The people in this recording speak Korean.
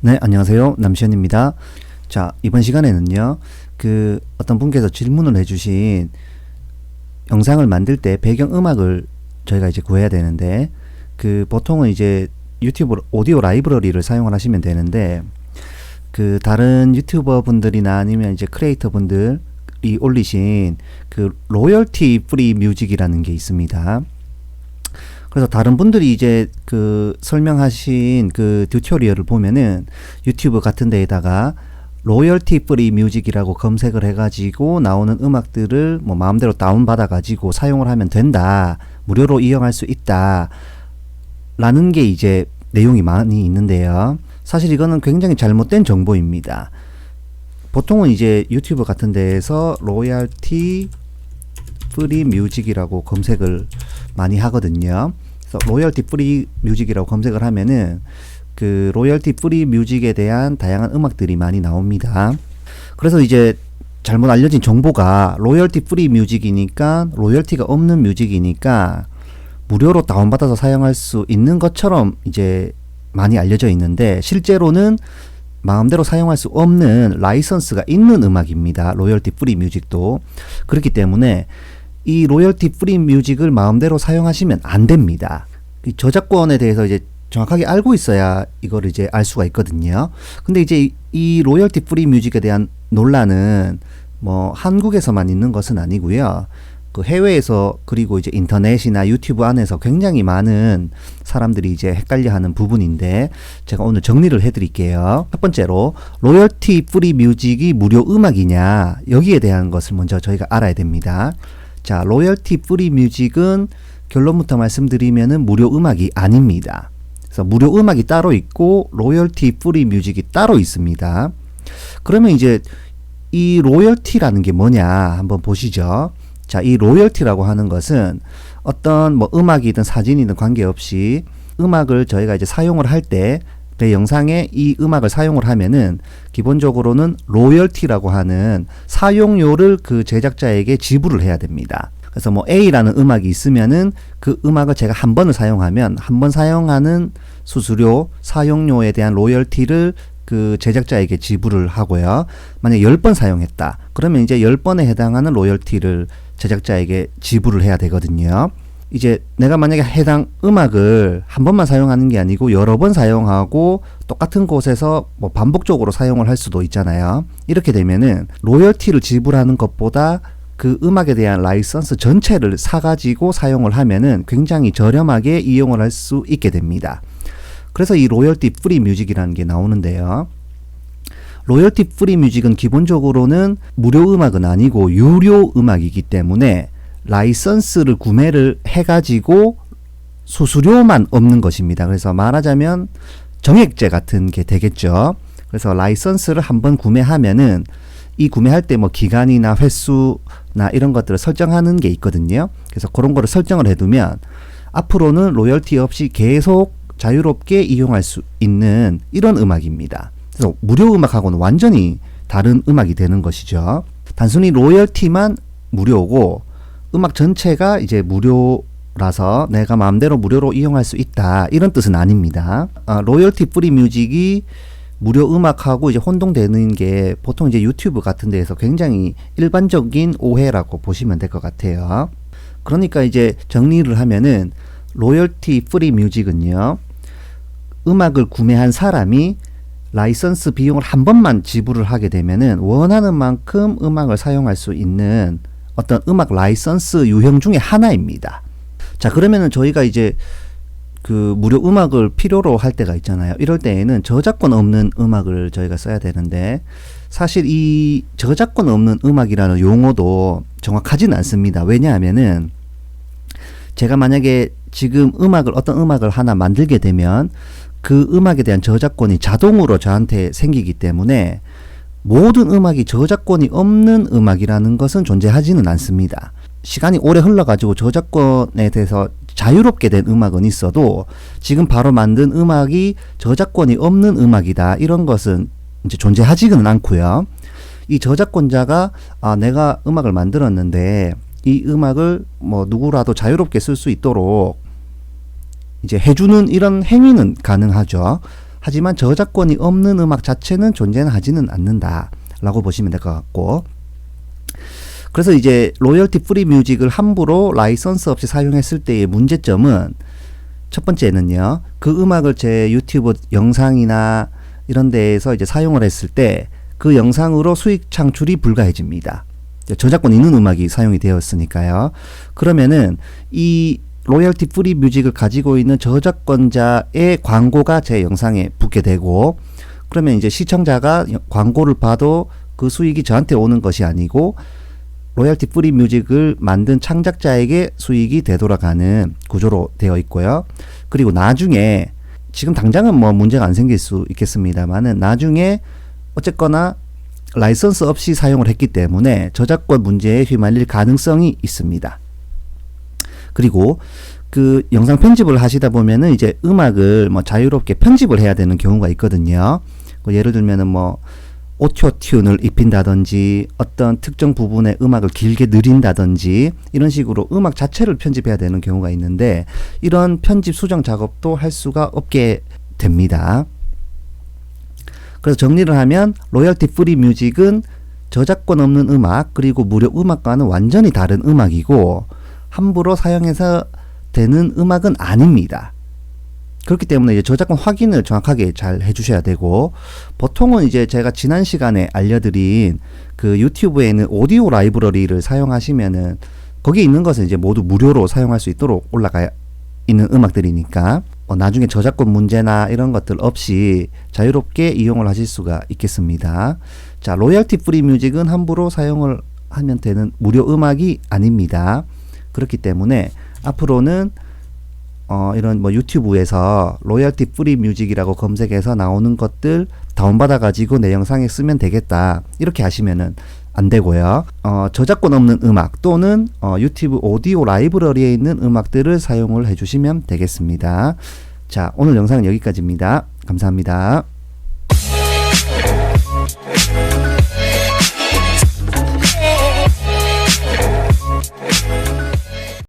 네, 안녕하세요. 남시현입니다. 자, 이번 시간에는요, 어떤 분께서 질문을 해주신 영상을 만들 때 배경음악을 저희가 이제 구해야 되는데, 보통은 이제 유튜브 오디오 라이브러리를 사용을 하시면 되는데, 다른 유튜버 분들이나 아니면 이제 크리에이터 분들이 올리신 로열티 프리 뮤직이라는 게 있습니다. 그래서 다른 분들이 이제 설명하신 튜토리얼을 보면은 유튜브 같은 데에다가 로열티 프리 뮤직이라고 검색을 해가지고 나오는 음악들을 뭐 마음대로 다운받아 가지고 사용을 하면 된다, 무료로 이용할 수 있다 라는 게 이제 내용이 많이 있는데요. 사실 이거는 굉장히 잘못된 정보입니다. 보통은 이제 유튜브 같은 데에서 로열티 프리 뮤직이라고 검색을 많이 하거든요. 그래서 로열티 프리 뮤직이라고 검색을 하면은 로열티 프리 뮤직에 대한 다양한 음악들이 많이 나옵니다. 그래서 이제 잘못 알려진 정보가 로열티 프리 뮤직이니까, 로열티가 없는 뮤직이니까 무료로 다운받아서 사용할 수 있는 것처럼 이제 많이 알려져 있는데, 실제로는 마음대로 사용할 수 없는 라이선스가 있는 음악입니다. 로열티 프리 뮤직도. 그렇기 때문에 이 로열티 프리 뮤직을 마음대로 사용하시면 안 됩니다. 저작권에 대해서 이제 정확하게 알고 있어야 이걸 이제 알 수가 있거든요. 근데 이제 이 로열티 프리 뮤직에 대한 논란은 뭐 한국에서만 있는 것은 아니고요. 해외에서, 그리고 이제 인터넷이나 유튜브 안에서 굉장히 많은 사람들이 이제 헷갈려하는 부분인데, 제가 오늘 정리를 해드릴게요. 첫 번째로, 로열티 프리 뮤직이 무료 음악이냐, 여기에 대한 것을 먼저 저희가 알아야 됩니다. 자, 로열티 프리 뮤직은 결론부터 말씀드리면은 무료 음악이 아닙니다. 그래서 무료 음악이 따로 있고 로열티 프리 뮤직이 따로 있습니다. 그러면 이제 이 로열티라는 게 뭐냐 한번 보시죠. 자, 이 로열티라고 하는 것은 어떤 뭐 음악이든 사진이든 관계없이 음악을 저희가 이제 사용을 할 때, 내 영상에 이 음악을 사용을 하면은 기본적으로는 로열티라고 하는 사용료를 제작자에게 지불을 해야 됩니다. 그래서 뭐 A라는 음악이 있으면은 그 음악을 제가 한 번을 사용하면 한 번 사용하는 수수료, 사용료에 대한 로열티를 제작자에게 지불을 하고요. 만약 10번 사용했다, 그러면 이제 10번에 해당하는 로열티를 제작자에게 지불을 해야 되거든요. 이제 내가 만약에 해당 음악을 한 번만 사용하는 게 아니고 여러 번 사용하고 똑같은 곳에서 뭐 반복적으로 사용을 할 수도 있잖아요. 이렇게 되면은 로열티를 지불하는 것보다 그 음악에 대한 라이선스 전체를 사가지고 사용을 하면은 굉장히 저렴하게 이용을 할 수 있게 됩니다. 그래서 이 로열티 프리 뮤직이라는 게 나오는데요. 로열티 프리 뮤직은 기본적으로는 무료 음악은 아니고 유료 음악이기 때문에 라이선스를 구매를 해가지고 수수료만 없는 것입니다. 그래서 말하자면 정액제 같은 게 되겠죠. 그래서 라이선스를 한번 구매하면은 이 구매할 때 뭐 기간이나 횟수나 이런 것들을 설정하는 게 있거든요. 그래서 그런 거를 설정을 해두면 앞으로는 로열티 없이 계속 자유롭게 이용할 수 있는 이런 음악입니다. 그래서 무료 음악하고는 완전히 다른 음악이 되는 것이죠. 단순히 로열티만 무료고 음악 전체가 이제 무료라서 내가 마음대로 무료로 이용할 수 있다, 이런 뜻은 아닙니다. 로열티 프리 뮤직이 무료 음악하고 이제 혼동되는 게 보통 이제 유튜브 같은 데에서 굉장히 일반적인 오해라고 보시면 될 것 같아요. 그러니까 이제 정리를 하면은 로열티 프리 뮤직은요, 음악을 구매한 사람이 라이선스 비용을 한 번만 지불을 하게 되면은 원하는 만큼 음악을 사용할 수 있는 어떤 음악 라이선스 유형 중에 하나입니다. 자, 그러면은 저희가 이제 무료 음악을 필요로 할 때가 있잖아요. 이럴 때에는 저작권 없는 음악을 저희가 써야 되는데, 사실 이 저작권 없는 음악이라는 용어도 정확하지는 않습니다. 왜냐하면은 제가 만약에 지금 어떤 음악을 하나 만들게 되면 그 음악에 대한 저작권이 자동으로 저한테 생기기 때문에 모든 음악이 저작권이 없는 음악이라는 것은 존재하지는 않습니다. 시간이 오래 흘러가지고 저작권에 대해서 자유롭게 된 음악은 있어도 지금 바로 만든 음악이 저작권이 없는 음악이다, 이런 것은 이제 존재하지는 않고요. 이 저작권자가 내가 음악을 만들었는데 이 음악을 뭐 누구라도 자유롭게 쓸 수 있도록 이제 해주는 이런 행위는 가능하죠. 하지만 저작권이 없는 음악 자체는 존재는 하지는 않는다 라고 보시면 될 것 같고, 그래서 이제 로열티 프리 뮤직을 함부로 라이선스 없이 사용했을 때의 문제점은, 첫 번째는요, 그 음악을 제 유튜브 영상이나 이런 데에서 이제 사용을 했을 때 그 영상으로 수익 창출이 불가해집니다. 저작권 있는 음악이 사용이 되었으니까요. 그러면은 이 로열티 프리 뮤직을 가지고 있는 저작권자의 광고가 제 영상에 붙게 되고, 그러면 이제 시청자가 광고를 봐도 그 수익이 저한테 오는 것이 아니고 로열티 프리 뮤직을 만든 창작자에게 수익이 되돌아가는 구조로 되어 있고요. 그리고 나중에, 지금 당장은 뭐 문제가 안 생길 수 있겠습니다만은 나중에 어쨌거나 라이선스 없이 사용을 했기 때문에 저작권 문제에 휘말릴 가능성이 있습니다. 그리고 그 영상 편집을 하시다 보면은 이제 음악을 뭐 자유롭게 편집을 해야 되는 경우가 있거든요. 예를 들면은 뭐 오토튠을 입힌다든지 어떤 특정 부분의 음악을 길게 늘린다든지 이런 식으로 음악 자체를 편집해야 되는 경우가 있는데, 이런 편집 수정 작업도 할 수가 없게 됩니다. 그래서 정리를 하면 로열티 프리 뮤직은 저작권 없는 음악 그리고 무료 음악과는 완전히 다른 음악이고 함부로 사용해서 되는 음악은 아닙니다. 그렇기 때문에 이제 저작권 확인을 정확하게 잘 해주셔야 되고, 보통은 이제 제가 지난 시간에 알려드린 그 유튜브에 있는 오디오 라이브러리를 사용하시면은 거기에 있는 것은 이제 모두 무료로 사용할 수 있도록 올라가 있는 음악들이니까 나중에 저작권 문제나 이런 것들 없이 자유롭게 이용을 하실 수가 있겠습니다. 자, 로열티 프리 뮤직은 함부로 사용을 하면 되는 무료 음악이 아닙니다. 그렇기 때문에 앞으로는 이런 뭐 유튜브에서 로열티 프리 뮤직이라고 검색해서 나오는 것들 다운받아 가지고 내 영상에 쓰면 되겠다 이렇게 하시면은 안 되고요. 저작권 없는 음악 또는 유튜브 오디오 라이브러리에 있는 음악들을 사용을 해주시면 되겠습니다. 자, 오늘 영상은 여기까지입니다. 감사합니다.